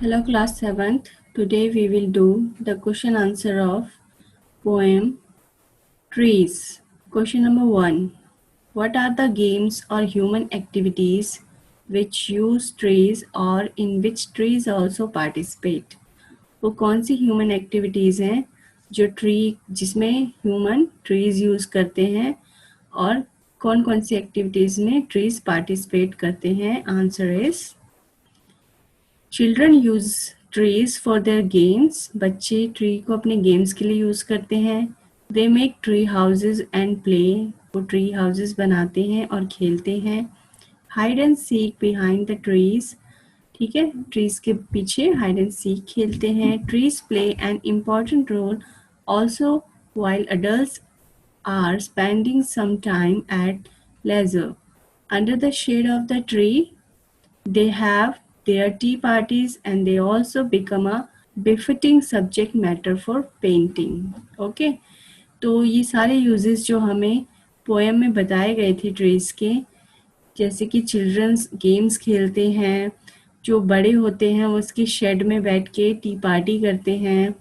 Hello class 7th. Today we will do the question answer of poem Trees. Question number 1. What are the games or human activities which use trees or in which trees also participate? वो कौन सी human activities हैं जो जिसमें human trees use करते हैं और कौन कौन सी एक्टिविटीज़ में ट्रीज पार्टिसिपेट करते हैं? Answer is children use trees for their games. बच्चे ट्री को अपने गेम्स के लिए यूज करते हैं. They make tree houses and play. वो ट्री हाउसेज बनाते हैं और खेलते हैं. Hide and seek behind the trees. ठीक है, ट्रीज के पीछे हाइड एंड सीक खेलते हैं. Trees play an important role also while adults are spending some time at leisure under the shade of the tree. They have their tea parties and they also become a befitting subject matter for painting. Okay, तो ये सारे uses जो हमें poem में बताए गए थे trees के, जैसे कि चिल्ड्रंस गेम्स खेलते हैं, जो बड़े होते हैं वो उसकी शेड में बैठ के टी पार्टी करते हैं,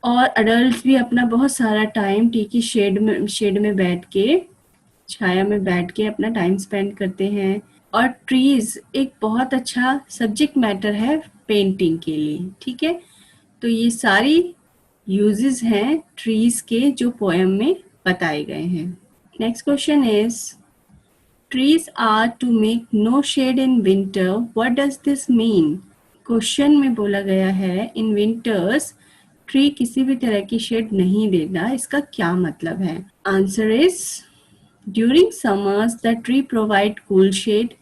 और अडल्ट भी अपना बहुत सारा टाइम टी की शेड में बैठ के, छाया में बैठ के अपना टाइम स्पेंड करते हैं. और ट्रीज एक बहुत अच्छा सब्जेक्ट मैटर है पेंटिंग के लिए. ठीक है, तो ये सारी यूजेस हैं ट्रीज के जो पोएम में बताए गए हैं. Next question is trees are to make no shade in winter. What does this mean? Question में बोला गया है इन विंटर्स ट्री किसी भी तरह की शेड नहीं देता. इसका क्या मतलब है? Answer is during summers the tree provide cool shade.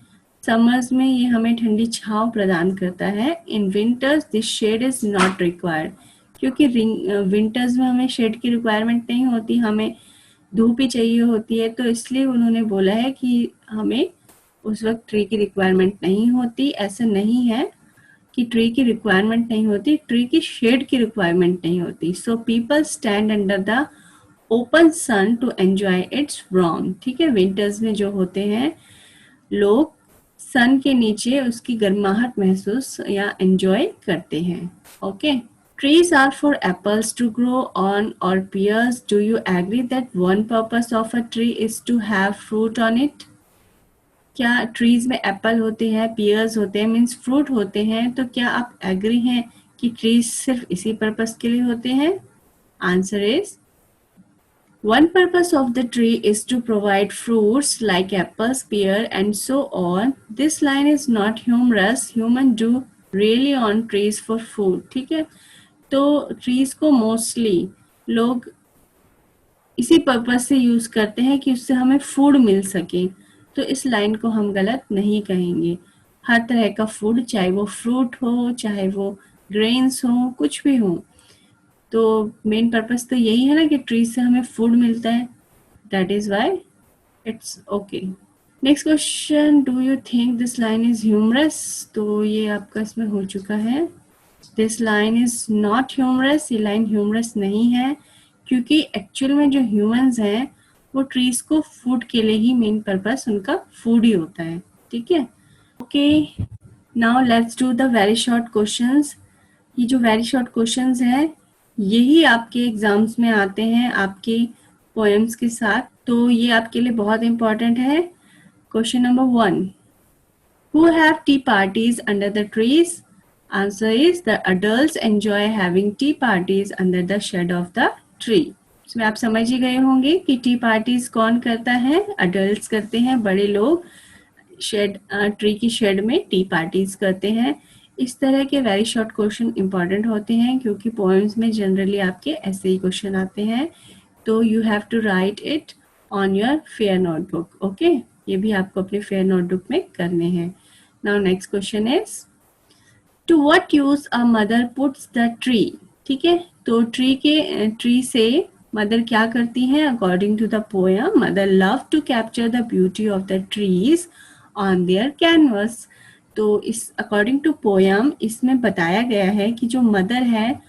Summers में ये हमें ठंडी छांव प्रदान करता है. In winters this shade is not required. क्योंकि विंटर्स में हमें शेड की रिक्वायरमेंट नहीं होती, हमें धूप ही चाहिए होती है, तो इसलिए उन्होंने बोला है कि हमें उस वक्त ट्री की रिक्वायरमेंट नहीं होती. ऐसा नहीं है कि ट्री की रिक्वायरमेंट नहीं होती, ट्री की शेड की रिक्वायरमेंट नहीं होती. So people stand under the open sun to enjoy its warmth. ठीक है, विंटर्स में जो होते हैं लोग सन के नीचे उसकी गर्माहट महसूस या एंजॉय करते हैं. Okay, trees are for apples to grow on or pears. Do you agree that one purpose of a tree is to have fruit on it? क्या ट्रीज में एप्पल होते हैं, पियर्स होते हैं, मीन्स फ्रूट होते हैं, तो क्या आप एग्री हैं कि ट्रीज सिर्फ इसी पर्पस के लिए होते हैं? Answer is one purpose of the tree is to provide fruits like apples, pear and so on. This line is not humorous. Humans do really on trees for food. ठीक है, तो trees को mostly लोग इसी purpose से use करते हैं कि उससे हमें फूड मिल सके. तो इस लाइन को हम गलत नहीं कहेंगे. हर तरह का फूड, चाहे वो फ्रूट हो, चाहे वो ग्रेन्स हो, कुछ भी हो, तो मेन पर्पस तो यही है ना कि ट्रीज से हमें फूड मिलता है. That is why it's okay. Next question, do you think this line is humorous? तो ये आपका इसमें हो चुका है. This line is not humorous. ये लाइन ह्यूमरस नहीं है, क्योंकि एक्चुअल में जो ह्यूमंस हैं वो ट्रीज को फूड के लिए ही, मेन पर्पस उनका फूड ही होता है. ठीक है, okay. Now let's do the very short questions. ये जो वेरी शॉर्ट क्वेश्चंस हैं यही आपके एग्जाम्स में आते हैं आपके पोएम्स के साथ, तो ये आपके लिए बहुत इंपॉर्टेंट है. Question number 1, who have tea parties under the trees? Answer is the adults enjoy having tea parties under the shade of the tree. इसमें आप समझ ही गए होंगे कि टी पार्टीज कौन करता है? अडल्ट्स करते हैं, बड़े लोग शेड ट्री की शेड में टी पार्टीज करते हैं. इस तरह के वेरी शॉर्ट क्वेश्चन इंपॉर्टेंट होते हैं क्योंकि पोएम्स में जनरली आपके ऐसे ही क्वेश्चन आते हैं. तो you have to write it on your fair notebook. Okay, ये भी आपको अपने फेयर नोटबुक में करने हैं. Now next question is To what use a mother puts the tree? ठीक है, तो ट्री से मदर क्या करती हैं? According to the poem, mother love to capture the beauty of the trees on their canvas. तो इस according to poem इसमें बताया गया है कि जो मदर है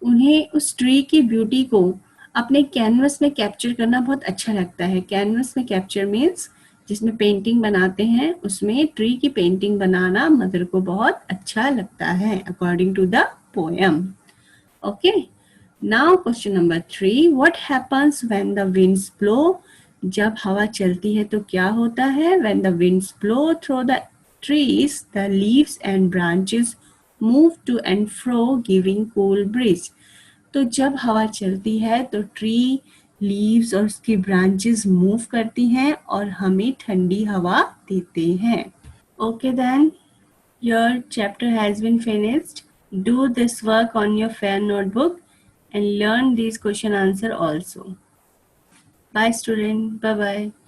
उन्हें उस ट्री की ब्यूटी को अपने कैनवस में कैप्चर करना बहुत अच्छा लगता है. कैनवस में कैप्चर मीन्स जिसमें पेंटिंग बनाते हैं, उसमें ट्री की पेंटिंग बनाना मदर को बहुत अच्छा लगता है, according to the poem. Okay, now question number 3, what happens when the winds blow? जब हवा चलती है तो क्या होता है? When the winds blow through the trees, the leaves and branches move to and fro, giving cool breeze. तो जब हवा चलती है तो ट्री, लीव्स और उसकी ब्रांचेस मूव करती हैं और हमें ठंडी हवा देते हैं. Okay then, your chapter has been finished. Do this work on your fair notebook and learn these question answer also. Bye student. Bye bye.